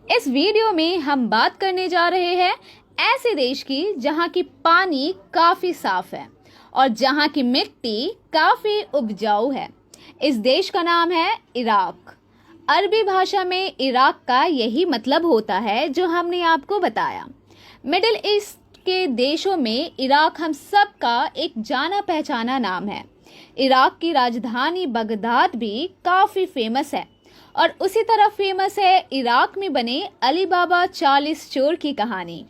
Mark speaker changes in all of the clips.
Speaker 1: इस वीडियो में हम बात करने जा रहे हैं ऐसे देश की जहां की पानी काफी साफ है और जहां की मिट्टी काफी उपजाऊ है। इस देश का नाम है इराक। अरबी भाषा में इराक का यही मतलब होता है जो हमने आपको बताया। मिडिल ईस्ट के देशों में इराक हम सब का एक जाना पहचाना नाम है। इराक की राजधानी बगदाद भी काफी फेमस है और उसी तरह फेमस है इराक में बने अली बाबा 40 चोर की कहानी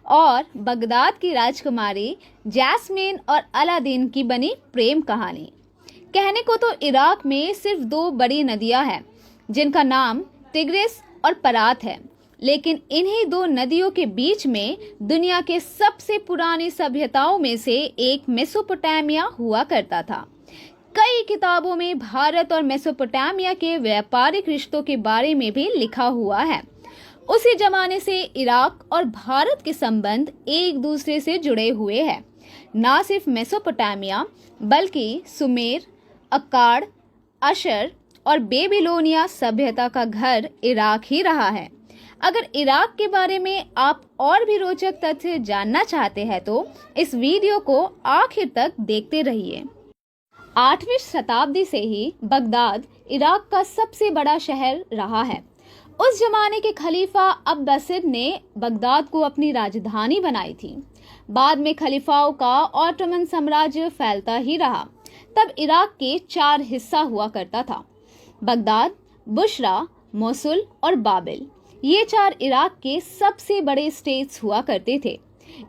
Speaker 1: और बगदाद की राजकुमारी जैस्मीन और अलादीन की बनी प्रेम कहानी। कहने को तो इराक में सिर्फ 2 बड़ी नदियां हैं जिनका नाम टिग्रिस और फरात है, लेकिन इन्हीं 2 नदियों के बीच में दुनिया के सबसे पुरानी सभ्यताओं में से एक मेसोपोटामिया हुआ करता था। कई किताबों में भारत और मेसोपोटामिया के व्यापारिक रिश्तों के बारे में भी लिखा हुआ है। उसी जमाने से इराक और भारत के संबंध एक दूसरे से जुड़े हुए हैं। न सिर्फ मेसोपोटामिया बल्कि सुमेर, अक्काड, अशर और बेबीलोनिया सभ्यता का घर इराक ही रहा है। अगर इराक के बारे में आप और भी रोचक तथ्य जानना चाहते हैं तो इस वीडियो को आखिर तक देखते रहिए। 8वीं शताब्दी से ही बगदाद इराक का सबसे बड़ा शहर रहा है। उस जमाने के खलीफा अब्बासिद ने बगदाद को अपनी राजधानी बनाई थी। बाद में खलीफाओं का ऑटोमन साम्राज्य फैलता ही रहा। तब इराक के 4 हिस्सा हुआ करता था: बगदाद, बुशरा, मोसुल और बाबिल। ये 4 इराक के सबसे बड़े स्टेट्स हुआ करते थे।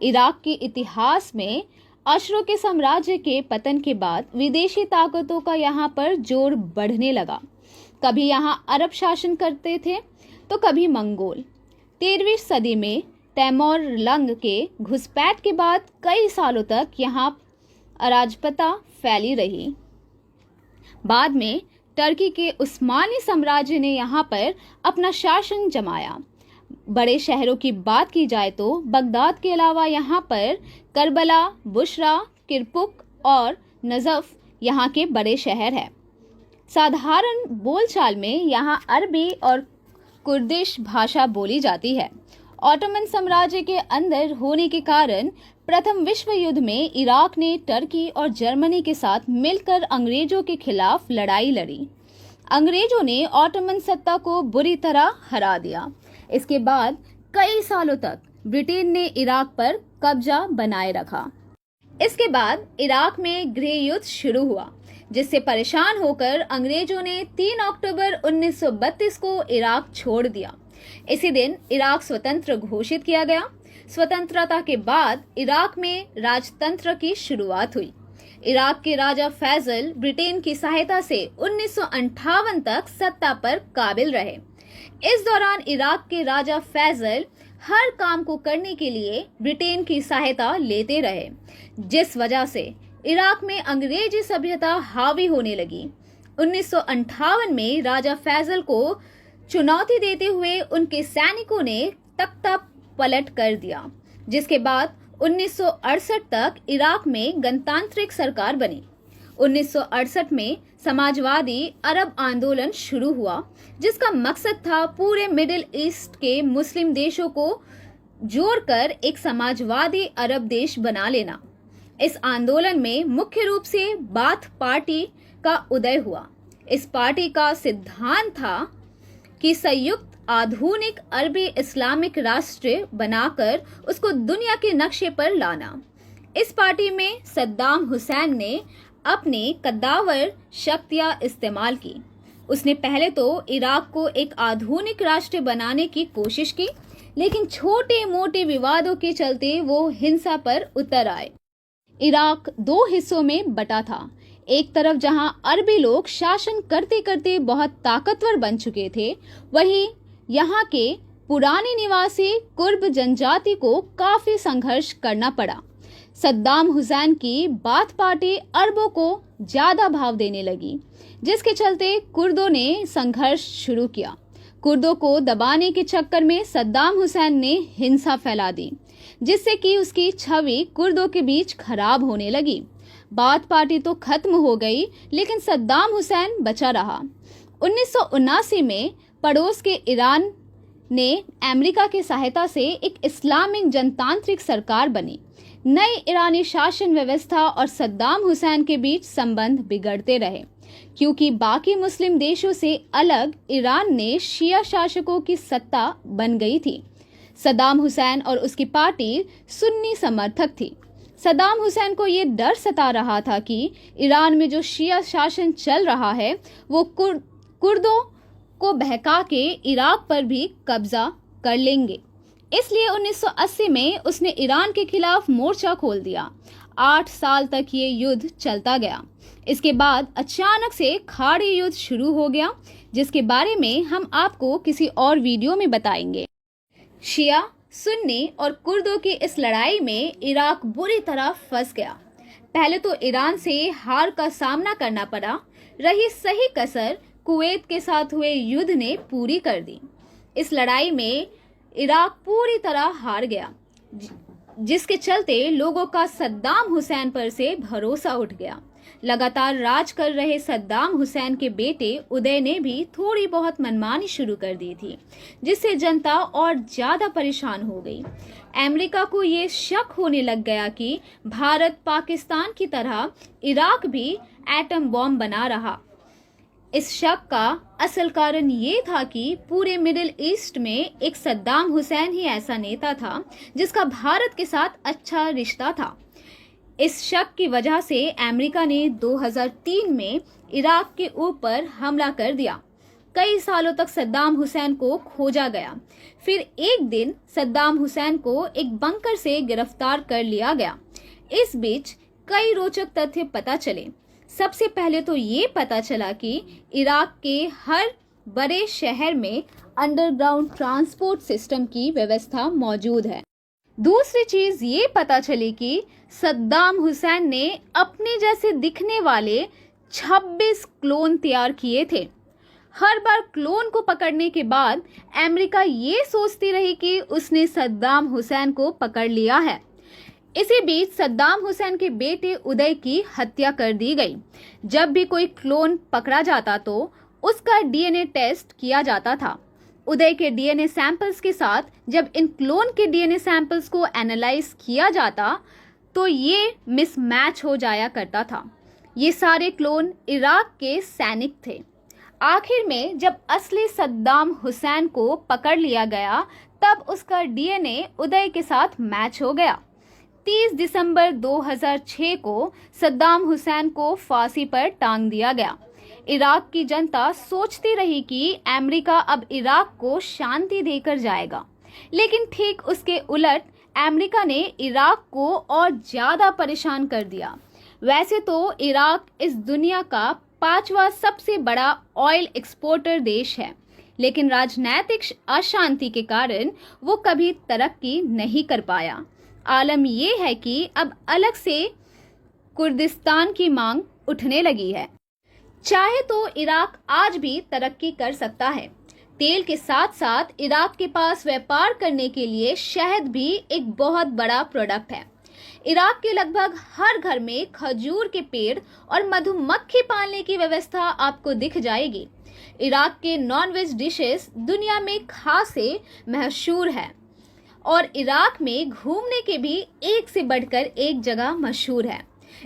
Speaker 1: इराक के इतिहास में अशरों के साम्राज्य के पतन के बाद विदेशी ताकतों का यहाँ पर जोर बढ़ने लगा। कभी यहाँ अरब शासन करते थे तो कभी मंगोल। 13वीं सदी में तैमूर लंग के घुसपैठ के बाद कई सालों तक यहाँ अराजकता फैली रही। बाद में टर्की के उस्मानी साम्राज्य ने यहाँ पर अपना शासन जमाया। बड़े शहरों की बात की जाए तो बगदाद के अलावा यहाँ पर करबला, बुशरा, किरकुक और नजफ यहाँ के बड़े शहर हैं। साधारण बोलचाल में यहाँ अरबी और कुर्दिश भाषा बोली जाती है। ऑटोमन साम्राज्य के अंदर होने के कारण प्रथम विश्व युद्ध में इराक ने टर्की और जर्मनी के साथ मिलकर अंग्रेजों के खिलाफ लड़ाई लड़ी। अंग्रेजों ने ऑटोमन सत्ता को बुरी तरह हरा दिया। इसके बाद कई सालों तक ब्रिटेन ने इराक पर कब्जा बनाए रखा। इसके बाद इराक में गृह युद्ध शुरू हुआ, जिससे परेशान होकर अंग्रेजों ने 3 अक्टूबर 1932 को इराक छोड़ दिया। इसी दिन इराक स्वतंत्र घोषित किया गया। स्वतंत्रता के बाद इराक में राजतंत्र की शुरुआत हुई। इराक के राजा फैजल ब्रिटेन की सहायता से 1958 तक सत्ता पर काबिल रहे। इस दौरान इराक के राजा फैजल हर काम को करने के लिए ब्रिटेन की सहायता लेते रहे, जिस वजह से इराक में अंग्रेजी सभ्यता हावी होने लगी। 1958 में राजा फैजल को चुनौती देते हुए उनके सैनिकों ने तख्ता पलट कर दिया, जिसके बाद 1968 तक इराक में गणतांत्रिक सरकार बनी। 1968 में समाजवादी अरब आंदोलन शुरू हुआ, जिसका मकसद था पूरे मिडिल ईस्ट के मुस्लिम देशों को जोड़कर एक समाजवादी अरब देश बना लेना। इस आंदोलन में मुख्य रूप से बाथ पार्टी का उदय हुआ। इस पार्टी का सिद्धांत था कि संयुक्त आधुनिक अरबी इस्लामिक राष्ट्र बनाकर उसको दुनिया के नक्शे पर लाना। इस पार्टी में सद्दाम हुसैन ने अपनी कद्दावर शक्तियां इस्तेमाल की। उसने पहले तो इराक को एक आधुनिक राष्ट्र बनाने की कोशिश की, लेकिन छोटे मोटे विवादों के चलते वो हिंसा पर उतर आए। इराक 2 हिस्सों में बटा था। एक तरफ जहां अरबी लोग शासन करते करते बहुत ताकतवर बन चुके थे, वहीं यहाँ के पुराने निवासी कुर्द जनजाति को काफी संघर्ष करना पड़ा। सद्दाम हुसैन की बाथ पार्टी अरबों को ज्यादा भाव देने लगी, जिसके चलते कुर्दों ने संघर्ष शुरू किया। कुर्दों को दबाने के चक्कर में सद्दाम हुसैन ने हिंसा फैला दी, जिससे कि उसकी छवि कुर्दों के बीच खराब होने लगी। बाथ पार्टी तो खत्म हो गई, लेकिन सद्दाम हुसैन बचा रहा। 1979 में पड़ोस के ईरान ने अमेरिका की सहायता से एक इस्लामिक जनतांत्रिक सरकार बनी। नई ईरानी शासन व्यवस्था और सद्दाम हुसैन के बीच संबंध बिगड़ते रहे, क्योंकि बाकी मुस्लिम देशों से अलग ईरान ने शिया शासकों की सत्ता बन गई थी। सद्दाम हुसैन और उसकी पार्टी सुन्नी समर्थक थी। सद्दाम हुसैन को ये डर सता रहा था कि ईरान में जो शिया शासन चल रहा है वो कुर्दों को बहका के इराक पर भी कब्जा कर लेंगे। इसलिए 1980 में उसने ईरान के खिलाफ मोर्चा खोल दिया। 8 साल तक ये युद्ध चलता गया। इसके बाद अचानक से खाड़ी युद्ध शुरू हो गया, जिसके बारे में हम आपको किसी और वीडियो में बताएंगे। शिया, सुन्नी और कुर्दों की इस लड़ाई में इराक बुरी तरह फंस गया। पहले तो ईरान से हार का सामना करना पड़ा। रही सही कसर कुवैत के साथ हुए युद्ध ने पूरी कर दी। इस लड़ाई में इराक पूरी तरह हार गया, जिसके चलते लोगों का सद्दाम हुसैन पर से भरोसा उठ गया। लगातार राज कर रहे सद्दाम हुसैन के बेटे उदय ने भी थोड़ी बहुत मनमानी शुरू कर दी थी, जिससे जनता और ज्यादा परेशान हो गई। अमेरिका को ये शक होने लग गया कि भारत पाकिस्तान की तरह इराक भी एटम बॉम्ब बना रहा। इस शक का असल कारण ये था कि पूरे मिडिल ईस्ट में एक सद्दाम हुसैन ही ऐसा नेता था जिसका भारत के साथ अच्छा रिश्ता था। इस शक की वजह से अमेरिका ने 2003 में इराक के ऊपर हमला कर दिया। कई सालों तक सद्दाम हुसैन को खोजा गया। फिर एक दिन सद्दाम हुसैन को एक बंकर से गिरफ्तार कर लिया गया। इस बीच कई रोचक तथ्य पता चले। सबसे पहले तो ये पता चला कि इराक के हर बड़े शहर में अंडरग्राउंड ट्रांसपोर्ट सिस्टम की व्यवस्था मौजूद है। दूसरी चीज ये पता चली कि सद्दाम हुसैन ने अपने जैसे दिखने वाले 26 क्लोन तैयार किए थे। हर बार क्लोन को पकड़ने के बाद अमेरिका ये सोचती रही कि उसने सद्दाम हुसैन को पकड़ लिया है। इसी बीच सद्दाम हुसैन के बेटे उदय की हत्या कर दी गई। जब भी कोई क्लोन पकड़ा जाता तो उसका डीएनए टेस्ट किया जाता था। उदय के डीएनए सैंपल्स के साथ जब इन क्लोन के डीएनए सैंपल्स को एनालाइज किया जाता तो ये मिसमैच हो जाया करता था। ये सारे क्लोन इराक के सैनिक थे। आखिर में जब असली सद्दाम हुसैन को पकड़ लिया गया तब उसका डीएनए उदय के साथ मैच हो गया। 30 दिसंबर 2006 को सद्दाम हुसैन को फांसी पर टांग दिया गया। इराक की जनता सोचती रही कि अमेरिका अब इराक को शांति देकर जाएगा, लेकिन ठीक उसके उलट अमेरिका ने इराक को और ज्यादा परेशान कर दिया। वैसे तो इराक इस दुनिया का 5वां सबसे बड़ा ऑयल एक्सपोर्टर देश है, लेकिन राजनीतिक अशांति के कारण वो कभी तरक्की नहीं कर पाया। आलम ये है कि अब अलग से कुर्दिस्तान की मांग उठने लगी है। चाहे तो इराक आज भी तरक्की कर सकता है। तेल के साथ साथ इराक के पास व्यापार करने के लिए शहद भी एक बहुत बड़ा प्रोडक्ट है। इराक के लगभग हर घर में खजूर के पेड़ और मधुमक्खी पालने की व्यवस्था आपको दिख जाएगी। इराक के नॉनवेज डिशेस दुनिया में खासे मशहूर है और इराक में घूमने के भी एक से बढ़कर एक जगह मशहूर है।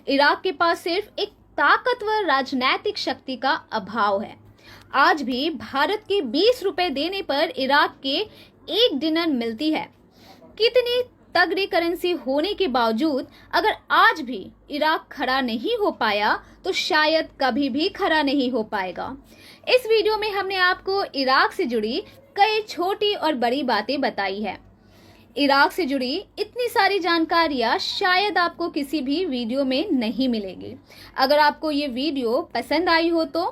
Speaker 1: इराक के पास सिर्फ एक ताकतवर राजनीतिक शक्ति का अभाव है। आज भी भारत के 20 रुपए देने पर इराक के एक डिनर मिलती है। कितनी तगड़ी करेंसी होने के बावजूद अगर आज भी इराक खड़ा नहीं हो पाया तो शायद कभी भी खड़ा नहीं हो पाएगा। इस वीडियो में हमने आपको इराक से जुड़ी कई छोटी और बड़ी बातें बताई है। इराक से जुड़ी इतनी सारी जानकारियां शायद आपको किसी भी वीडियो में नहीं मिलेगी। अगर आपको ये वीडियो पसंद आई हो तो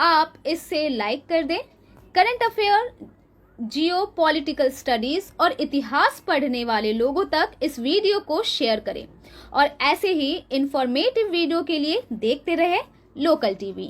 Speaker 1: आप इससे लाइक कर दें। करंट अफेयर, जियो पॉलिटिकल स्टडीज और इतिहास पढ़ने वाले लोगों तक इस वीडियो को शेयर करें और ऐसे ही इंफॉर्मेटिव वीडियो के लिए देखते रहे लोकल टीवी।